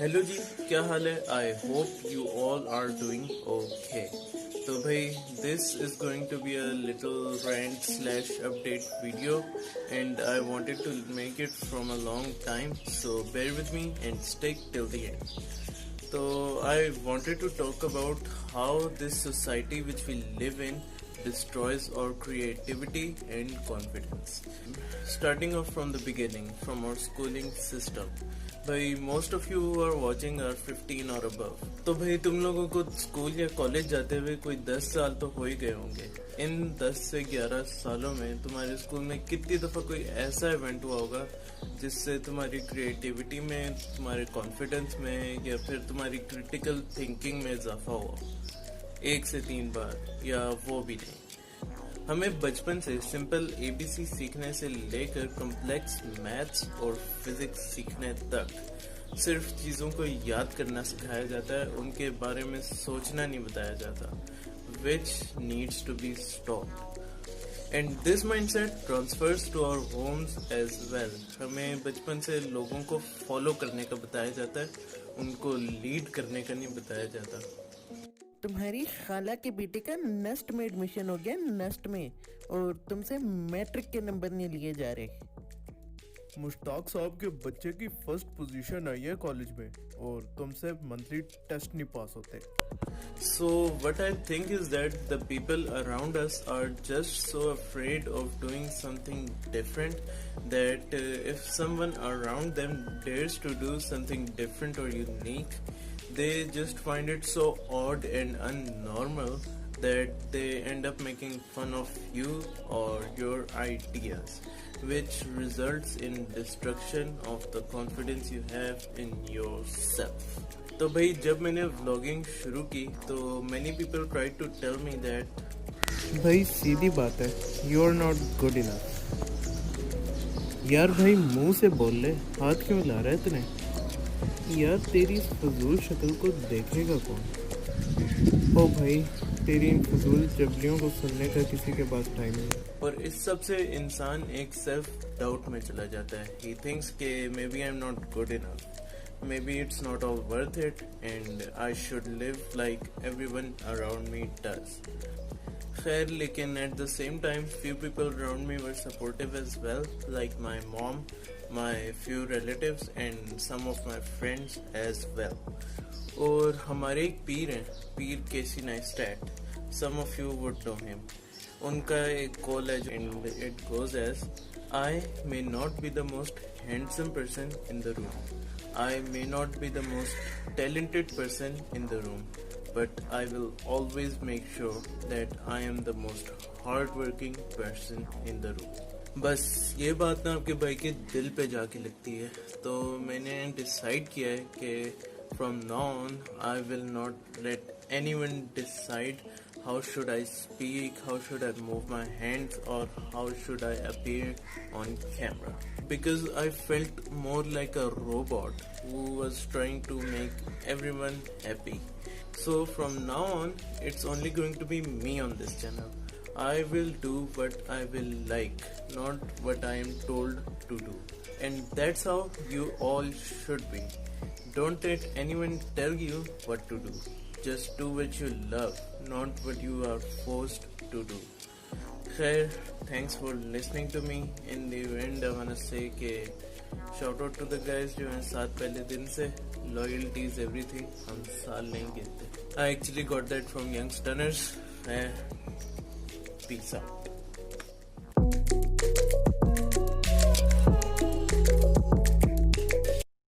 Hello जी, क्या हाल है? I hope you all are doing okay. तो भाई, this is going to be a little rant slash update video, and I wanted to make it from a long time, so bear with me and stick till the end. So I wanted to talk about how this society which we live in destroys our creativity and confidence. Starting off from the beginning, from our schooling system. भाई, most of you who are watching are 15 or above. तो भाई, तुम लोगों को school या college जाते हुए कोई 10 साल तो हो ही गए होंगे। इन 10 से 11 सालों में तुम्हारे स्कूल में कितनी दफ़ा कोई ऐसा इवेंट हुआ होगा जिससे तुम्हारी क्रिएटिविटी में, तुम्हारे कॉन्फिडेंस में या फिर तुम्हारी क्रिटिकल थिंकिंग में इजाफा हुआ? 1 से 3 बार, या वो भी नहीं। हमें बचपन से सिंपल एबीसी सीखने से लेकर कॉम्प्लेक्स मैथ्स और फिजिक्स सीखने तक सिर्फ चीज़ों को याद करना सिखाया जाता है, उनके बारे में सोचना नहीं बताया जाता, which needs to be stopped. And this mindset transfers to our homes as well. हमें बचपन से लोगों को फॉलो करने का बताया जाता है, उनको लीड करने का नहीं बताया जाता। तुम्हारी खाला के बेटे का नस्ट में एडमिशन हो गया, नस्ट में, और तुमसे मैट्रिक के नंबर नहीं लिए जा रहे। मुश्ताक साहब के बच्चे की फर्स्ट पोजीशन आई है कॉलेज में और तुमसे मंथली टेस्ट नहीं पास होते। So what I think is that the people around us are just so afraid of doing something different that if someone around them dares to do something different or unique, they just find it so odd and unnormal that they end up making fun of you or your ideas, which results in destruction of the confidence you have in yourself. तो भाई, जब मैंने vlogging शुरू की तो many people tried to tell me that भाई सीधी बात है, you are not good enough. यार भाई, मुंह से बोल ले, हाथ क्यों ला रहा है तूने? यार तेरी इस फजूल शक्ल को देखेगा कौन? ओ भाई, तेरी इन फजूल जबलियों को सुनने का किसी के पास टाइम नहीं। और इस सब से इंसान एक सेल्फ डाउट में चला जाता है। He thinks के maybe I'm not good enough, maybe it's not all worth it and I should live like everyone around me does. खैर, लेकिन at the same time few people around me were supportive as well, like my mom, my few relatives and some of my friends as well. और हमारे एक पीर हैं, पीर केसी Neistat, some of you would know him. उनका एक call है and it goes as, I may not be the most handsome person in the room, I may not be the most talented person in the room, but I will always make sure that I am the most hardworking person in the room. बस ये बात ना आपके भाई के दिल पे जाके लगती है। तो मैंने डिसाइड किया है कि from now on I will not let anyone decide how should I speak, how should I move my hands, or how should I appear on camera, because I felt more like a robot who was trying to make everyone happy. So from now on it's only going to be me on this channel. I will do what I will like, not what I am told to do. And that's how you all should be. Don't let anyone tell you what to do. Just do what you love, not what you are forced to do. Khair, thanks for listening to me. In the end, I wanna say ke shout out to the guys जो हैं साथ पहले दिन से. Loyalty is everything. हम साल नहीं गिनते. I actually got that from Young Stunners. Peace out.